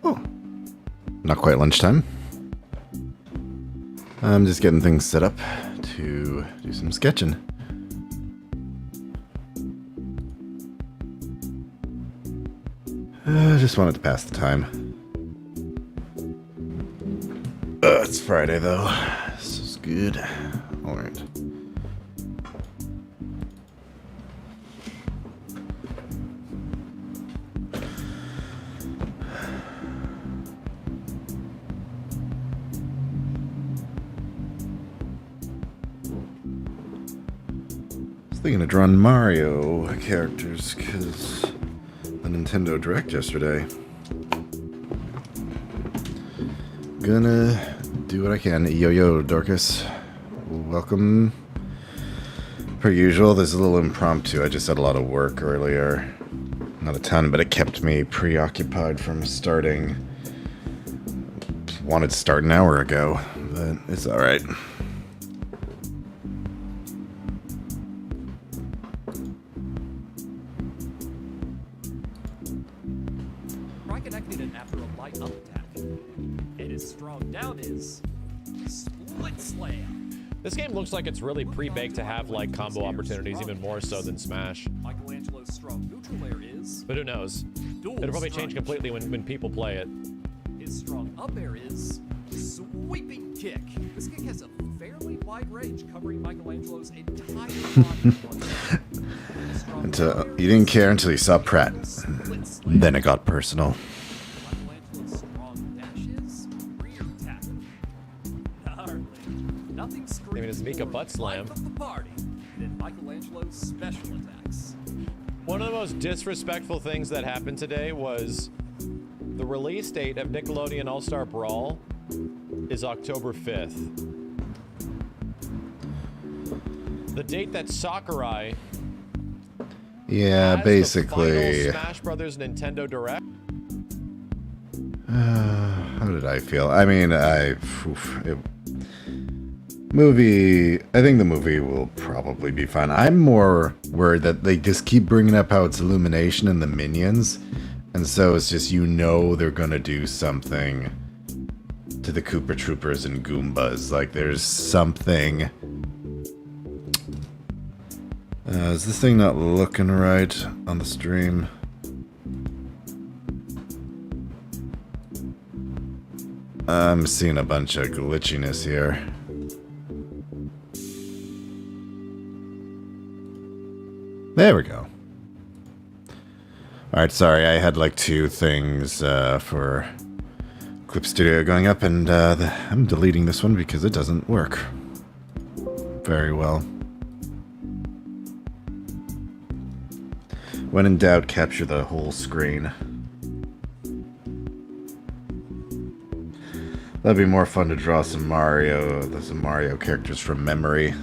Oh, not quite lunchtime. I'm just getting things set up to do some sketching. I just wanted to pass the time. It's Friday though. This is good. Alright. Thinking of drawing Mario characters because the Nintendo Direct yesterday. Gonna do what I can. Yo, Dorcas. Welcome. Per usual, this is a little impromptu. I just had a lot of work earlier. Not a ton, but it kept me preoccupied from starting. Wanted to start an hour ago, but it's alright. Connected after a light up attack. And his strong down is split slam. This game looks like it's really pre-baked to have like combo opportunities, even more so than Smash. Michelangelo's strong neutral air is. But who knows? It'll probably change completely when people play it. His strong up air is sweeping kick. This kick has a fairly wide range, covering Michelangelo's entire body. You didn't care until you saw Pratt. Then it got personal. Michelangelo's strong dash is rear tap. Nothing screams. I mean, it's Mika butt slam. Life of the party than Michelangelo's special attacks. One of the most disrespectful things that happened today was the release date of Nickelodeon All-Star Brawl is October 5th. The date that Sakurai Yeah, basically. the final Smash Brothers Nintendo Direct. How did I feel? I mean, movie. I think the movie will probably be fine. I'm more worried that they just keep bringing up how it's Illumination and the Minions, and so it's just they're gonna do something to the Koopa Troopers and Goombas. Like there's something. Is this thing not looking right on the stream? I'm seeing a bunch of glitchiness here. There we go. Alright, sorry, I had like two things for Clip Studio going up, and I'm deleting this one because it doesn't work very well. When in doubt, capture the whole screen. That'd be more fun to draw some Mario characters from memory.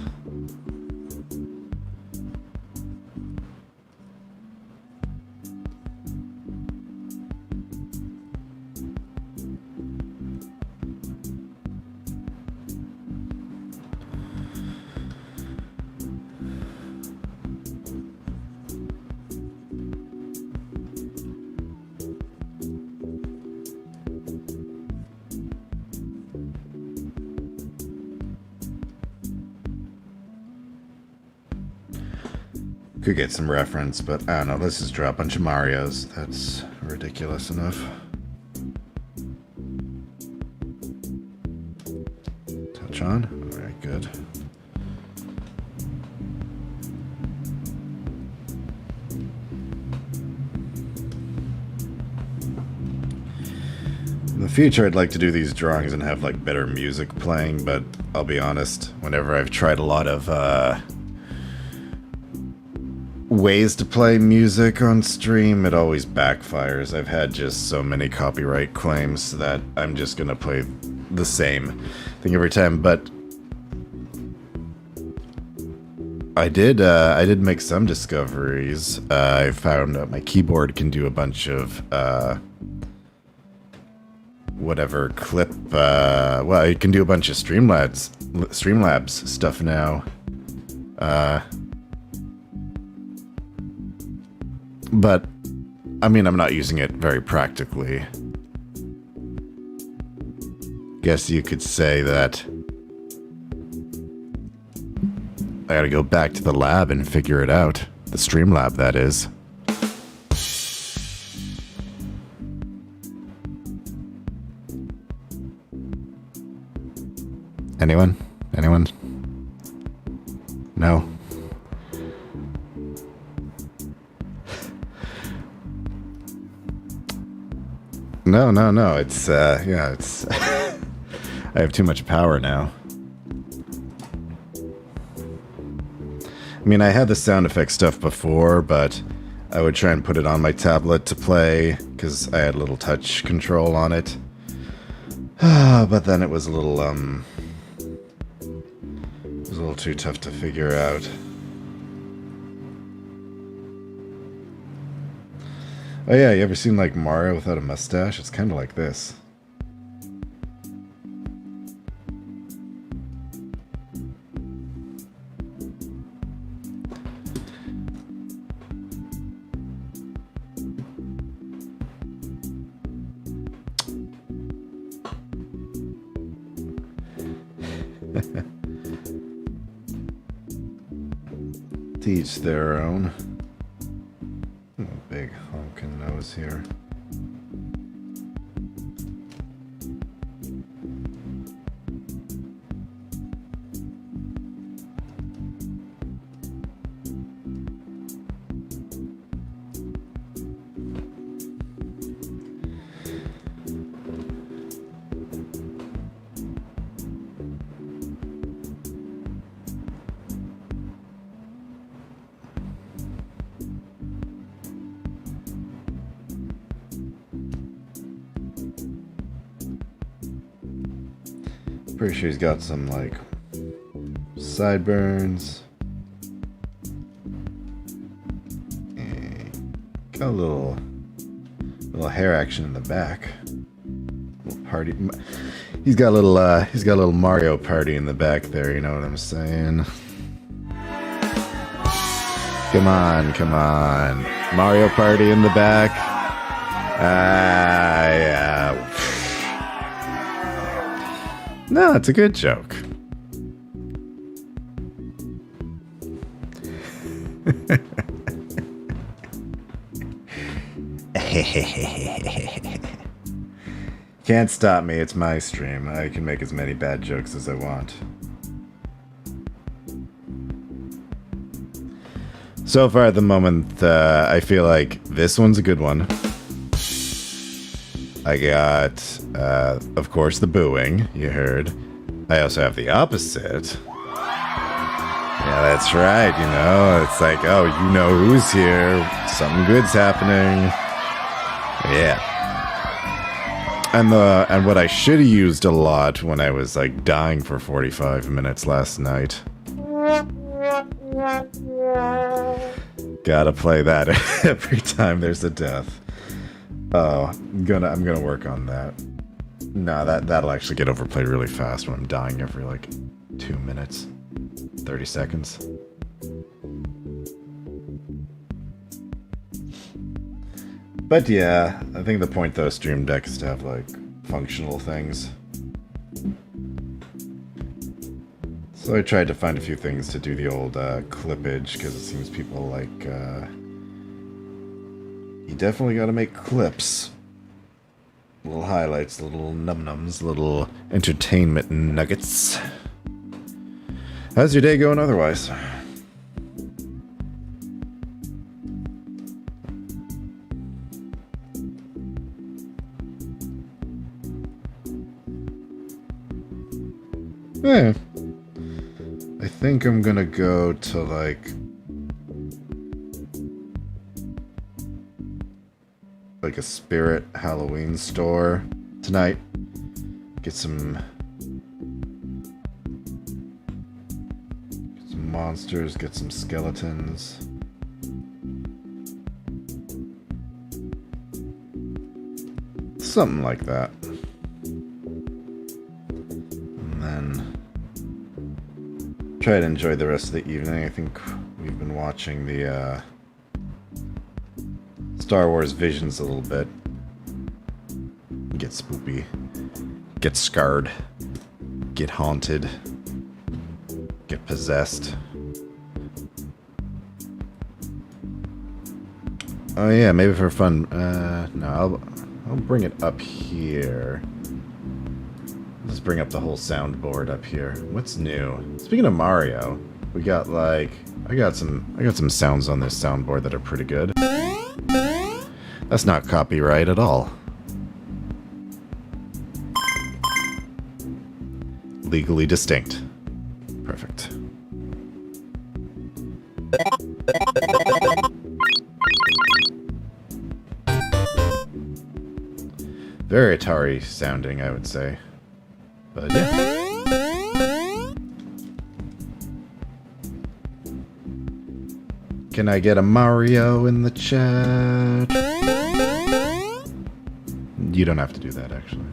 Could get some reference, but I don't know. Let's just draw a bunch of Marios. That's ridiculous enough. Touch on. All right, good. In the future, I'd like to do these drawings and have like better music playing, but I'll be honest, whenever I've tried a lot of ways to play music on stream, it always backfires. I've had just so many copyright claims that I'm just gonna play the same thing every time. But I did make some discoveries. I found out my keyboard can do a bunch of whatever clip. Well, it can do a bunch of Streamlabs stuff now. But I mean, I'm not using it very practically. Guess you could say that I gotta go back to the lab and figure it out. The Streamlab, that is. Anyone? Anyone? No? No. It's, yeah, it's... I have too much power now. I mean, I had the sound effect stuff before, but I would try and put it on my tablet to play, because I had a little touch control on it. But then it was a little, too tough to figure out. Oh yeah, you ever seen like Mario without a mustache? It's kind of like this. To each their own. Oh, big honking nose here. Pretty sure he's got some, like, sideburns. And got a little hair action in the back. Little party. He's got a little Mario party in the back there. You know what I'm saying? Come on, Mario party in the back. Yeah. No, it's a good joke. Can't stop me, it's my stream. I can make as many bad jokes as I want. So far at the moment, I feel like this one's a good one. I got, of course, the booing, you heard. I also have the opposite. Yeah, that's right, you know. It's like, oh, you know who's here. Something good's happening. Yeah. And what I should have used a lot when I was, like, dying for 45 minutes last night. Gotta play that every time there's a death. Oh, I'm gonna work on that. No, that'll actually get overplayed really fast when I'm dying every like 2 minutes, 30 seconds. But yeah, I think the point though, Stream Deck is to have like functional things. So I tried to find a few things to do the old clippage, because it seems people like... you definitely got to make clips. Little highlights, little num-nums, little entertainment nuggets. How's your day going otherwise? Yeah. I think I'm gonna go to like a Spirit Halloween store tonight. Get some monsters, get some skeletons. Something like that. And then try to enjoy the rest of the evening. I think we've been watching the Star Wars Visions a little bit. Get spoopy. Get scarred. Get haunted. Get possessed. Oh yeah, maybe for fun. No, I'll bring it up here. Let's bring up the whole soundboard up here. What's new? Speaking of Mario, we got like I got some sounds on this soundboard that are pretty good. That's not copyright at all. Legally distinct. Perfect. Very Atari sounding, I would say. But yeah. Can I get a Mario in the chat? You don't have to do that, actually.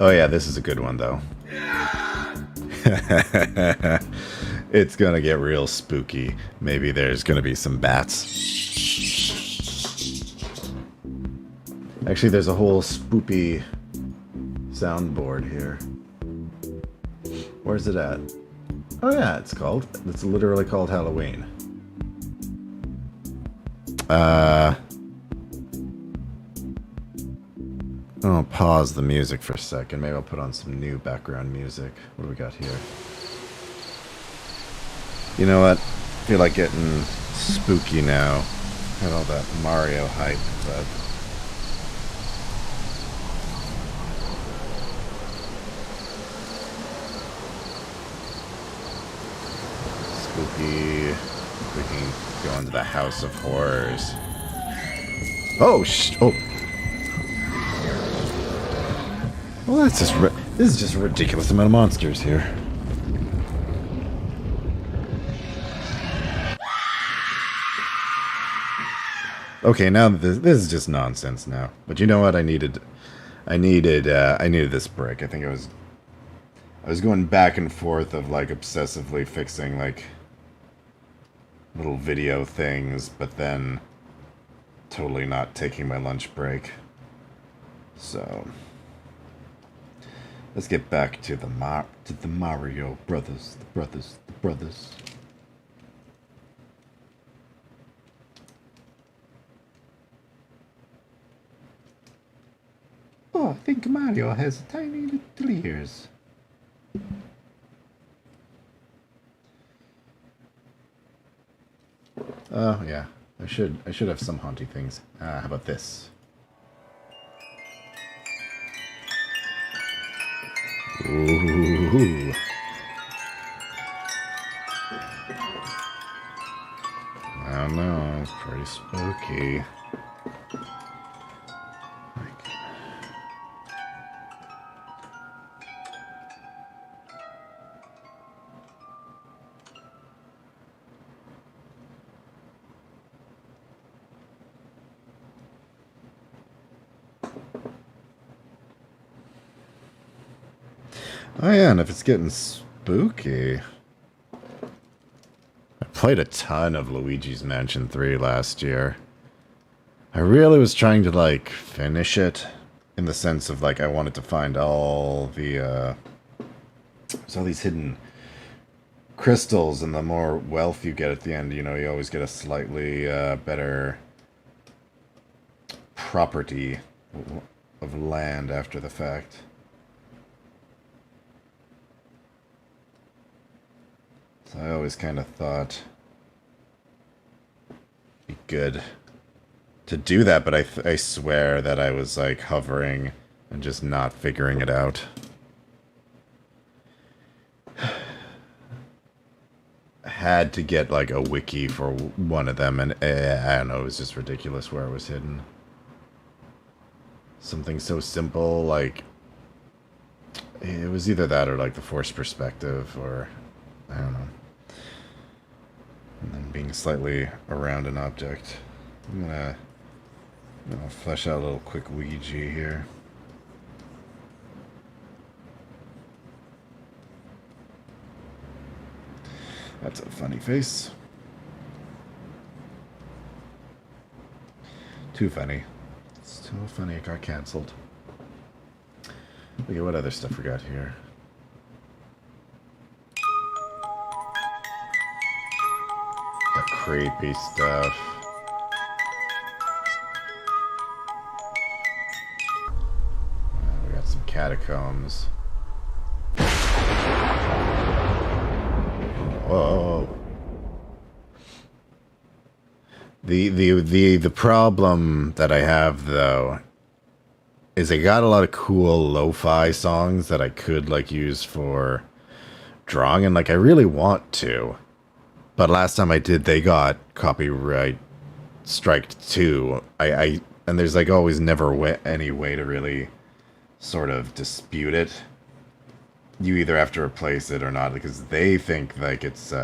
Oh yeah, this is a good one, though. It's gonna get real spooky. Maybe there's gonna be some bats. Actually, there's a whole spoopy soundboard here. Where's it at? Oh yeah, it's literally called Halloween. I'll pause the music for a second. Maybe I'll put on some new background music. What do we got here? You know what? I feel like getting spooky now. Had all that Mario hype, but... spooky. We can go into the House of Horrors. Oh, oh. Well, that's just this is just a ridiculous amount of monsters here. Okay, now this is just nonsense now. But you know what? I needed this break. I think I was going back and forth of like obsessively fixing like little video things, but then totally not taking my lunch break. So let's get back to the Mario Brothers, the brothers. Oh, I think Mario has tiny little ears. Oh yeah, I should have some haunty things. How about this? Ooh. I don't know, it's pretty spooky. Oh yeah, and if it's getting spooky... I played a ton of Luigi's Mansion 3 last year. I really was trying to, like, finish it in the sense of, like, I wanted to find all the, there's all these hidden crystals, and the more wealth you get at the end, you know, you always get a slightly better property of land after the fact. So I always kind of thought it'd be good to do that, but I swear that I was like hovering and just not figuring it out. I had to get like a wiki for one of them, and I don't know, it was just ridiculous where it was hidden. Something so simple, like it was either that or like the forced perspective, or I don't know. And then being slightly around an object. I'm gonna flesh out a little quick Ouija here. That's a funny face. Too funny. It's too funny it got cancelled. Look at what other stuff we got here. Got creepy stuff. We got some catacombs. Whoa. The problem that I have though is I got a lot of cool lo-fi songs that I could like use for drawing, and like I really want to. But last time I did, they got copyright striked too. And there's like always never any way to really sort of dispute it. You either have to replace it or not, because they think like it's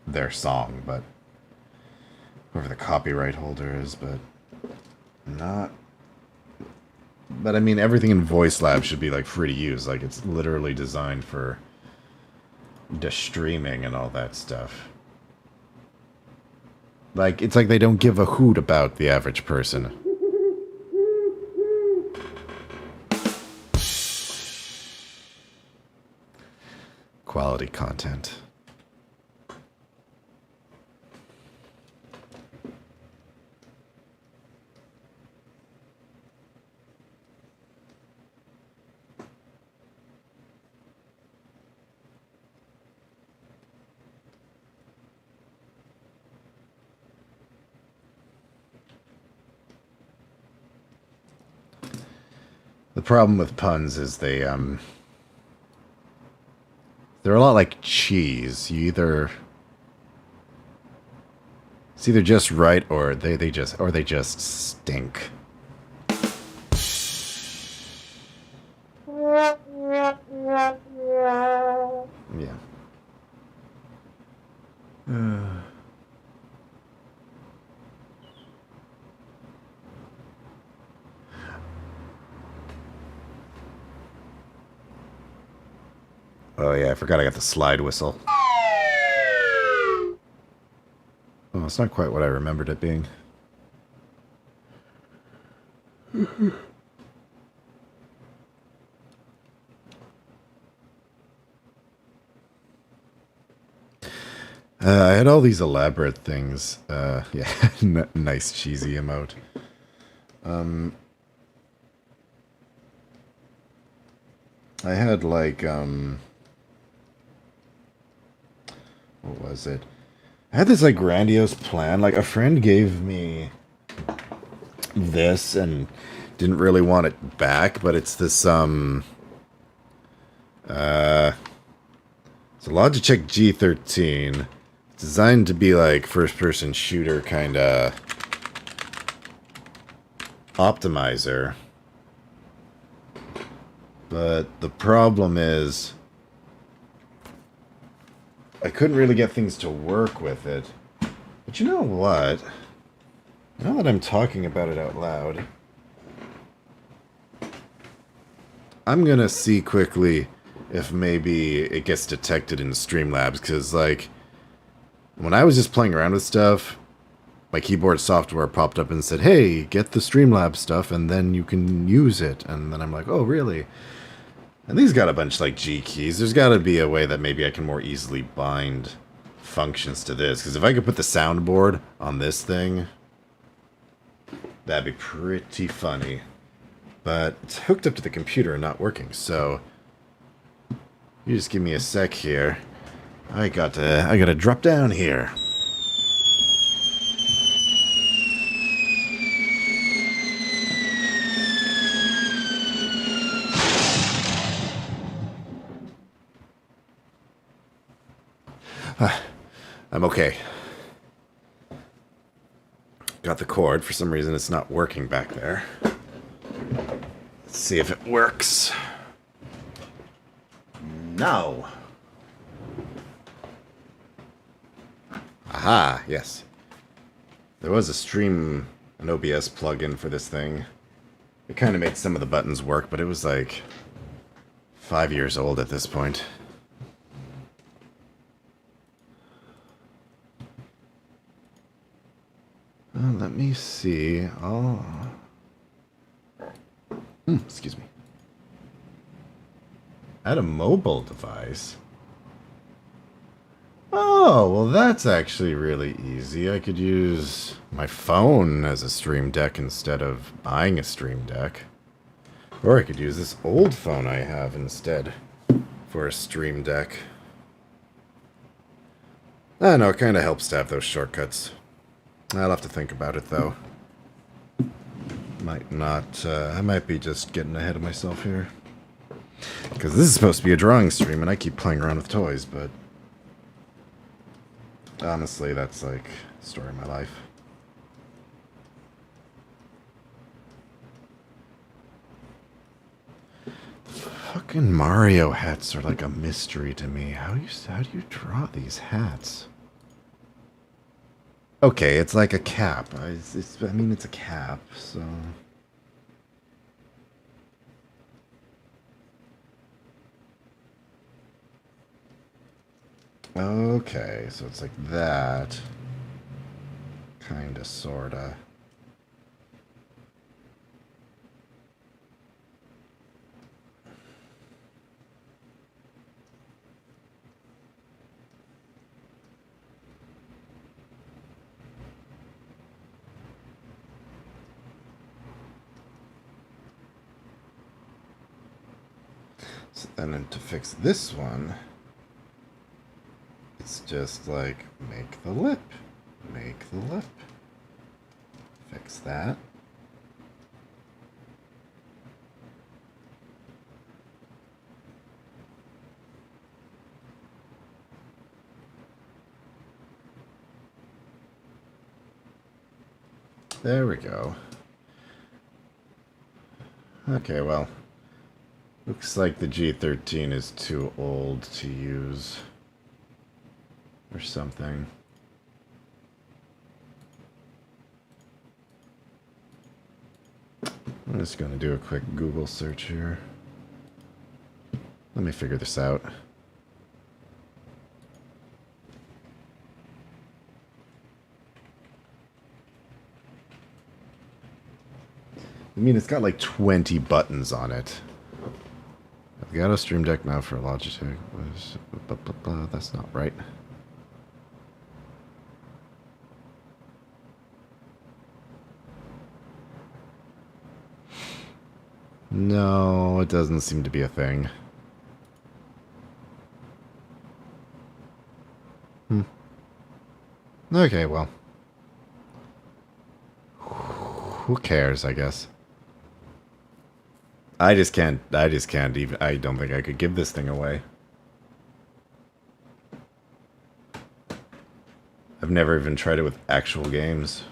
their song, but whoever the copyright holder is, but not. But I mean, everything in Voice Lab should be like free to use. Like it's literally designed for the streaming and all that stuff. Like it's like they don't give a hoot about the average person. Quality content. The problem with puns is they're a lot like cheese. It's either just right or they just stink. Yeah. Oh yeah, I forgot I got the slide whistle. Oh, it's not quite what I remembered it being. I had all these elaborate things. Yeah, nice cheesy emote. I had like, what was it? I had this like grandiose plan. Like a friend gave me this and didn't really want it back, but it's this it's a Logitech G13. It's designed to be like first-person shooter kind of optimizer. But the problem is I couldn't really get things to work with it. But you know what? Now that I'm talking about it out loud, I'm gonna see quickly if maybe it gets detected in Streamlabs, because like when I was just playing around with stuff, my keyboard software popped up and said, hey, get the Streamlabs stuff and then you can use it. And then I'm like, oh, really? And these got a bunch like G keys. There's got to be a way that maybe I can more easily bind functions to this. Because if I could put the soundboard on this thing, that'd be pretty funny. But it's hooked up to the computer and not working, so you just give me a sec here. I gotta drop down here. I'm okay. Got the cord. For some reason, it's not working back there. Let's see if it works. No. Aha, yes. There was an OBS plugin for this thing. It kind of made some of the buttons work, but it was like 5 years old at this point. Let me see. Excuse me. Add a mobile device. Oh, well that's actually really easy. I could use my phone as a Stream Deck instead of buying a Stream Deck. Or I could use this old phone I have instead for a Stream Deck. I don't know, it kind of helps to have those shortcuts. I'll have to think about it, though. Might not, I might be just getting ahead of myself here. Because this is supposed to be a drawing stream, and I keep playing around with toys, but... honestly, that's like the story of my life. Fucking Mario hats are like a mystery to me. How do you draw these hats? Okay, it's like a cap. I mean, it's a cap, so... okay, so it's like that. Kinda, sorta. So then to fix this one, it's just like make the lip, fix that. There we go. Okay, well. Looks like the G13 is too old to use. Or something. I'm just gonna do a quick Google search here. Let me figure this out. I mean, it's got like 20 buttons on it. I've got a Stream Deck now for Logitech. That's not right. No, it doesn't seem to be a thing. Okay, well. Who cares, I guess. I just can't even, I don't think I could give this thing away. I've never even tried it with actual games.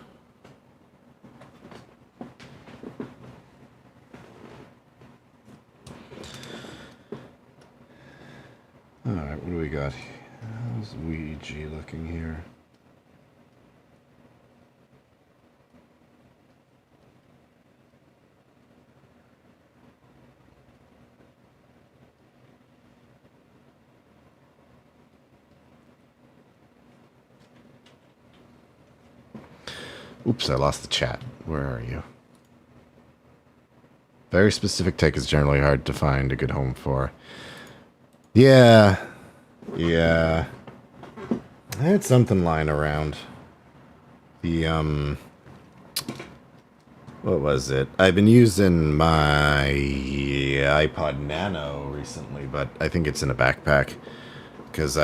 Alright, what do we got? How's Ouija looking here? Oops, I lost the chat. Where are you? Very specific tech is generally hard to find a good home for. Yeah. Yeah. I had something lying around. The, what was it? I've been using my iPod Nano recently, but I think it's in a backpack. Because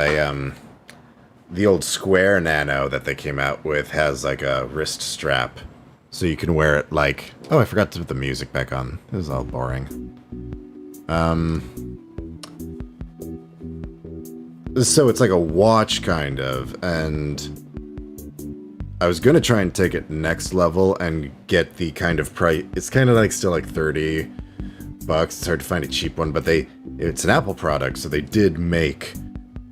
the old square Nano that they came out with has like a wrist strap. So you can wear it like... Oh, I forgot to put the music back on. This is all boring. So it's like a watch, kind of, and I was gonna try and take it next level and get the kind of price. It's kind of like still like $30. It's hard to find a cheap one, but it's an Apple product, so they did make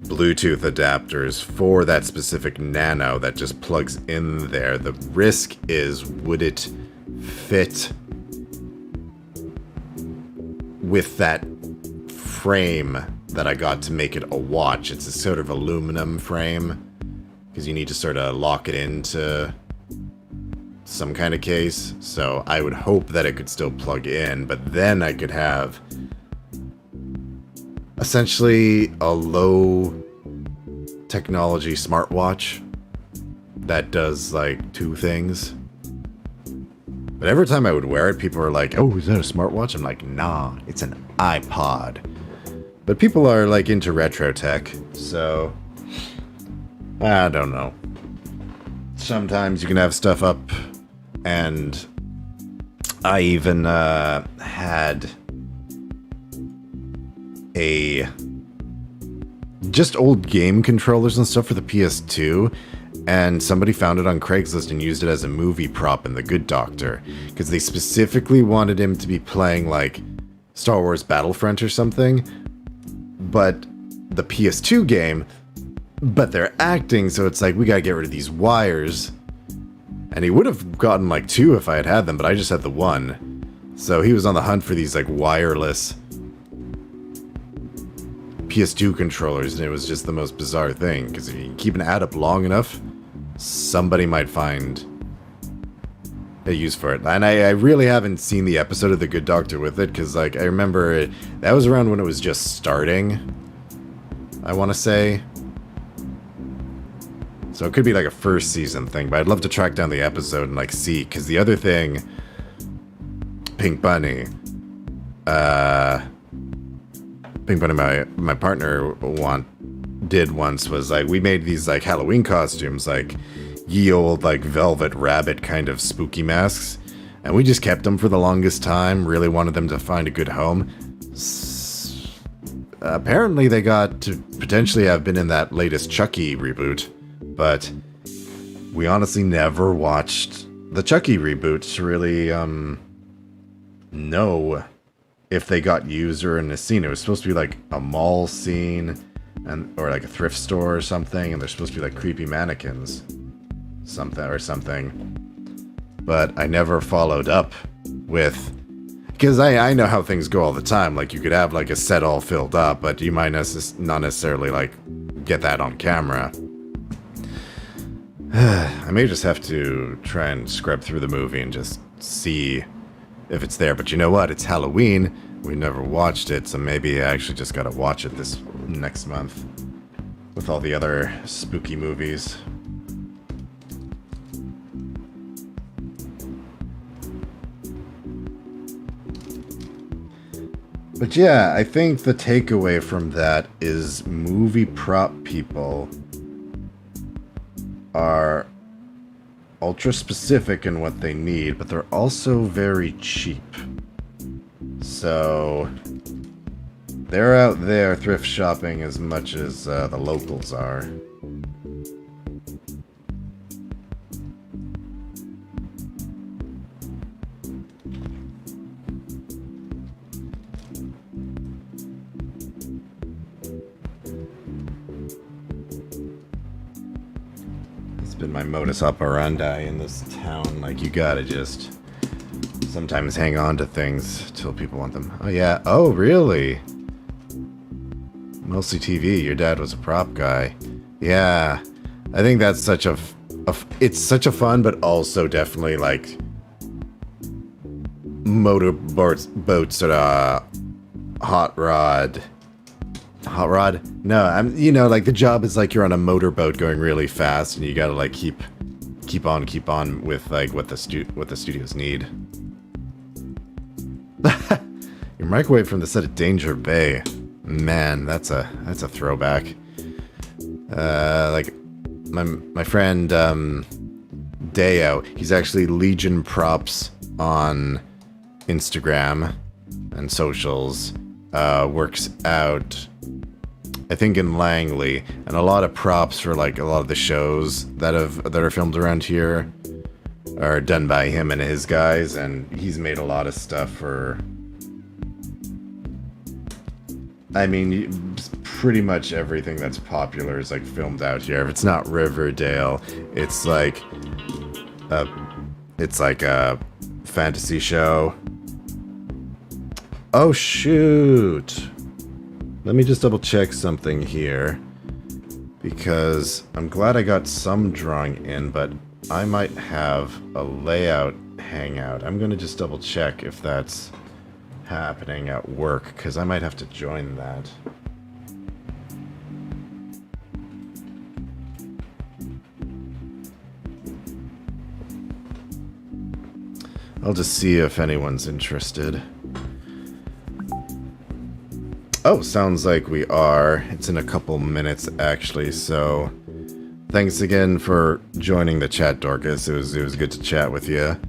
Bluetooth adapters for that specific Nano that just plugs in there. The risk is, would it fit with that frame that I got to make it a watch? It's a sort of aluminum frame, because you need to sort of lock it into some kind of case. So I would hope that it could still plug in, but then I could have essentially a low technology smartwatch that does like two things. But every time I would wear it, people are like, oh, is that a smartwatch? I'm like, nah, it's an iPod. But people are like into retro tech, so I don't know. Sometimes you can have stuff up, and I even had just old game controllers and stuff for the PS2, and somebody found it on Craigslist and used it as a movie prop in The Good Doctor, because they specifically wanted him to be playing like Star Wars Battlefront or something, but the PS2 game, but they're acting, so it's like, we gotta get rid of these wires. And he would have gotten like two if I had had them, but I just had the one. So he was on the hunt for these like wireless PS2 controllers, and it was just the most bizarre thing, because if you keep an ad up long enough, somebody might find a use for it. And I really haven't seen the episode of The Good Doctor with it, because like, I remember that was around when it was just starting, I want to say. So it could be like a first season thing, but I'd love to track down the episode and like see, because the other thing Pink Bunny, my partner did once was like, we made these like Halloween costumes, like ye old like velvet rabbit kind of spooky masks, and we just kept them for the longest time. Really wanted them to find a good home. Apparently they got to potentially have been in that latest Chucky reboot, but we honestly never watched the Chucky reboot to really know if they got used or in a scene. It was supposed to be like a mall scene, or like a thrift store or something, and they're supposed to be like creepy mannequins, something. But I never followed up with, because I know how things go all the time. Like, you could have like a set all filled up, but you might not necessarily like get that on camera. I may just have to try and scrub through the movie and just see if it's there. But you know what? It's Halloween. We never watched it, so maybe I actually just gotta watch it this next month with all the other spooky movies. But yeah, I think the takeaway from that is movie prop people are ultra specific in what they need, but they're also very cheap. So they're out there thrift shopping as much as the locals are. Been my modus operandi in this town. Like, you gotta just sometimes hang on to things till people want them. Oh yeah. Oh really? Mostly TV. Your dad was a prop guy. Yeah. I think that's such a it's such a fun, but also definitely like boats, hot rod. Hot rod? No, like the job is like you're on a motorboat going really fast, and you gotta like keep on with like what the studios need. Your microwave from the set of Danger Bay. Man, that's a throwback. Like my friend Deo, he's actually Legion Props on Instagram and socials. Works out, I think, in Langley, and a lot of props for like a lot of the shows that are filmed around here are done by him and his guys, and he's made a lot of stuff for, I mean, pretty much everything that's popular is like filmed out here. If it's not Riverdale, it's like a fantasy show. Oh shoot! Let me just double check something here, because I'm glad I got some drawing in, but I might have a layout hangout. I'm gonna just double check if that's happening at work, because I might have to join that. I'll just see if anyone's interested. Oh, sounds like we are. It's in a couple minutes, actually, so thanks again for joining the chat, Dorcas. It was good to chat with you.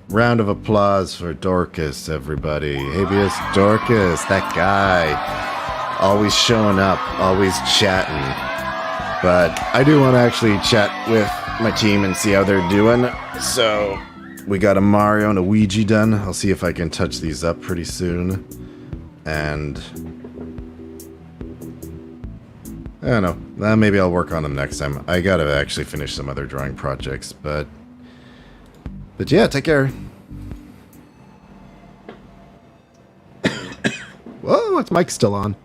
Round of applause for Dorcas, everybody. Habeas Dorcas, that guy. Always showing up, always chatting. But I do want to actually chat with my team and see how they're doing. So, we got a Mario and a Ouija done. I'll see if I can touch these up pretty soon. And I don't know. Maybe I'll work on them next time. I gotta actually finish some other drawing projects, but yeah, take care. Whoa, its mic's still on.